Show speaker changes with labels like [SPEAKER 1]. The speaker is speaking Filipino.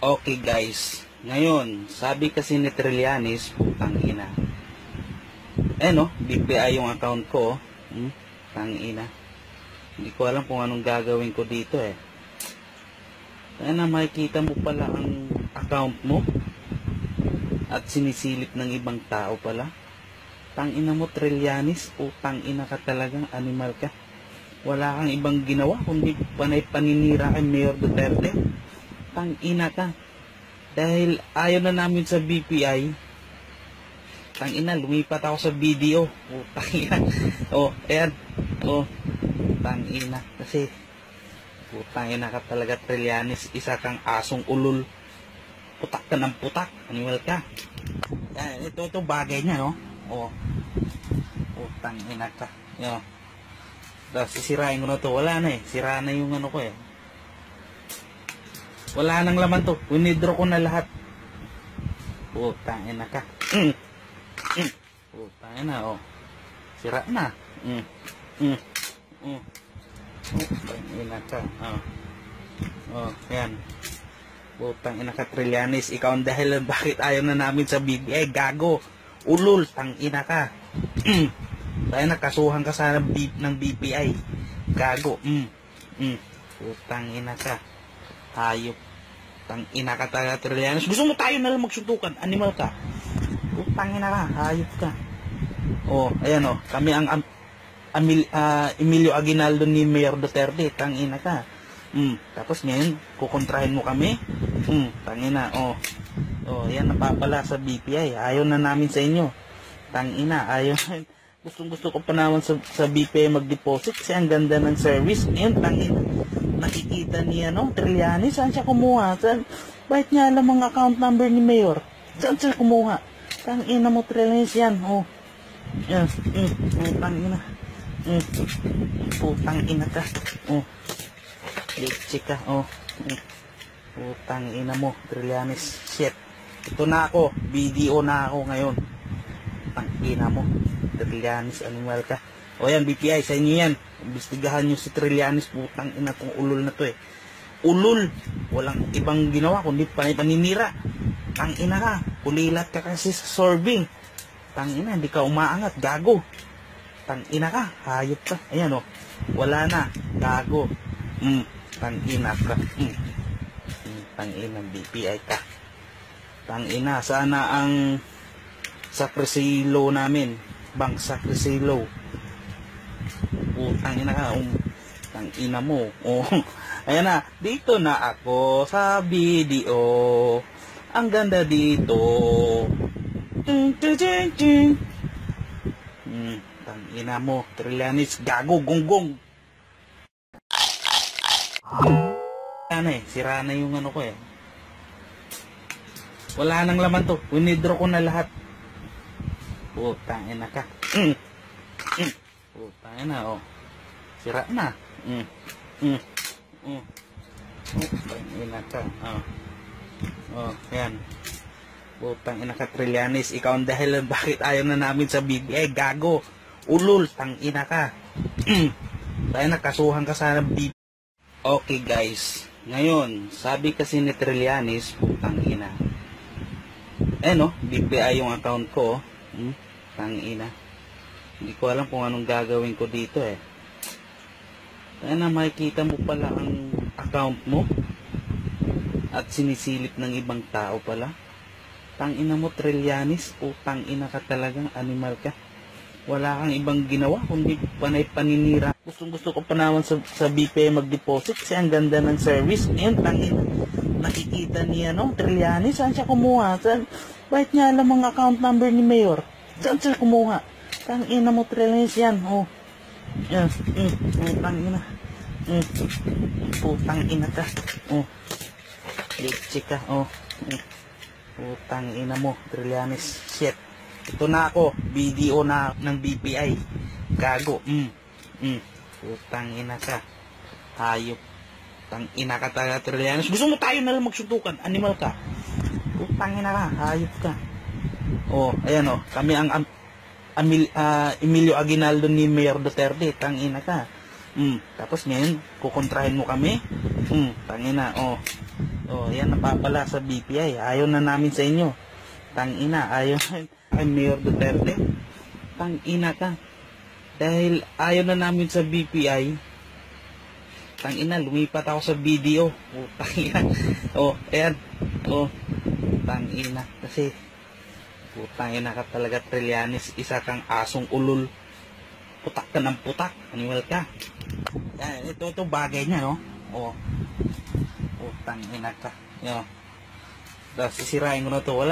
[SPEAKER 1] Okay guys, ngayon, sabi kasi ni Trillanes, putang ina. No, BPI yung account ko. Putang ina. Hindi ko alam kung anong gagawin ko dito eh. Kaya na makikita mo pala ang account mo at sinisilip ng ibang tao pala. Tang ina mo Trillanes, putang ina ka talagang animal ka. Wala kang ibang ginawa kundi panay paninira kay Mayor Duterte. Tang ina ka. Dahil ayaw na namin sa BPI. Tang ina, lumipat ako sa video. Tang ina. Ayan. Tang ina. Kasi putang ina ka talaga Trillanes. Isa kang asong ulol. Putak ka ng putak. Animal ka. Yan, ito bagay niya, no? Putang ina ka. Yan. Tapos sisirain ko na to. Wala na eh. Sira na yung ano ko eh. Wala nang laman to. Winidraw ko na lahat. Putang ina ka. Putang ina, sira na. Putang ina ka. Yan. Putang ina ka Trillanes. Ikaw ang dahilan bakit ayaw na namin sa BPI. Gago. Ulol. Tang ina ka. Tayo nakasuhan ka sana ng BPI. Gago. Putang ina ka. Hayop. Tang ina ka talaga Trillanes. Gusto mo tayo na lang magsuntukan. Animal ka. Putang ina ka. Hayop ka. Ayan kami ang Emilio Aguinaldo ni Mayor Duterte. Tang ina ka. Tapos ngayon kukontrahin mo kami. Tang ina. Yan napapala sa BPI. Ayaw na namin sa inyo. Tang ina. Ayaw. Gusto ko pa naman sa BPI mag-deposit kasi ang ganda ng service. Ngayon tang ina. Nakikita niya Trillanes, saan siya kumuha? Bakit niya alam ang account number ni Mayor? Saan siya kumuha? Tang ina mo Trillanes yan. Yan. Putang ina. Putang ina ka. Leche ka. Putang ina mo Trillanes. Shit. Ito na ako. BDO na ako ngayon. Putang ina mo Trillanes, animal ka. Yan, BPI, sa inyo yan. Imbestigahan nyo si Trillanes, putang ina tong ulol na to eh. Ulol. Walang ibang ginawa kundi paninira. Tang ina ka. Kulilat ka kasi sa sorbing. Tang ina, hindi ka umaangat. Gago. Tang ina ka. Hayop ka. Ayan wala na. Gago. Tang ina ka. Tang ina, BPI ka. Tang ina, sana ang sakrisilo namin. Bang sakrisilo. Putang ina ka. Tang ina mo. Ayan na. Dito na ako sa video. Ang ganda dito. Tang ina mo Trillanes. Gago. Gonggong. Sira na yung ano ko eh. Wala nang laman to. Winidraw ko na lahat. Putang ina ka. Putang ina sira na. Putang ina ka. Yan. Putang ina ka Trillanes. Ikaw ang dahilan bakit ayaw na namin sa BPI. Gago. Ulol. Tang ina ka. Tayo nakasuhan ka sana BPI. Okay guys. Ngayon, sabi kasi ni Trillanes, putang ina. BPI yung account ko. Tang ina. Hindi ko alam kung anong gagawin ko dito eh. Kaya na makikita mo pala ang account mo at sinisilip ng ibang tao pala. Tang ina mo Trillanes, putang ina ka talagang animal ka. Wala kang ibang ginawa kundi panay paninira. Gusto ko pa naman sa BPI mag-deposit kasi ang ganda ng service. Ngayon tang ina. Nakikita niya Trillanes, saan siya kumuha? Bakit niya alam ang account number ni Mayor? Saan siya kumuha? Tang ina mo Trillanes yan. Yan. Putang ina. Putang ina ka. Leche ka. Putang ina mo Trillanes. Shit. Ito na ako. BDO na ng BPI. Gago. Putang ina ka. Hayop. Tang ina ka talaga Trillanes. Gusto mo tayo na lang magsuntukan. Animal ka. Putang ina ka. Hayop ka. Ayan kami ang Emilio Aguinaldo ni Mayor Duterte. Tang ina ka. Tapos ngayon kukontrahin mo kami. Tang ina. Oh, yan napapala sa BPI. Ayaw na namin sa inyo. Tangina, ayaw ay Mayor Duterte. Tangina ka. Dahil ayaw na namin sa BPI. Tangina, lumipat ako sa BDO. Oh, tangina. Oh, ayan. Oh, tangina. Kasi putangina ka talaga, Trillanes. Isa kang asong ulol. Putak ka ng putak. Animal ka. Yan, ito bagay niya, no? Oh. Putang ina ka. Yo. Tapos sisirain ko na to. Wala.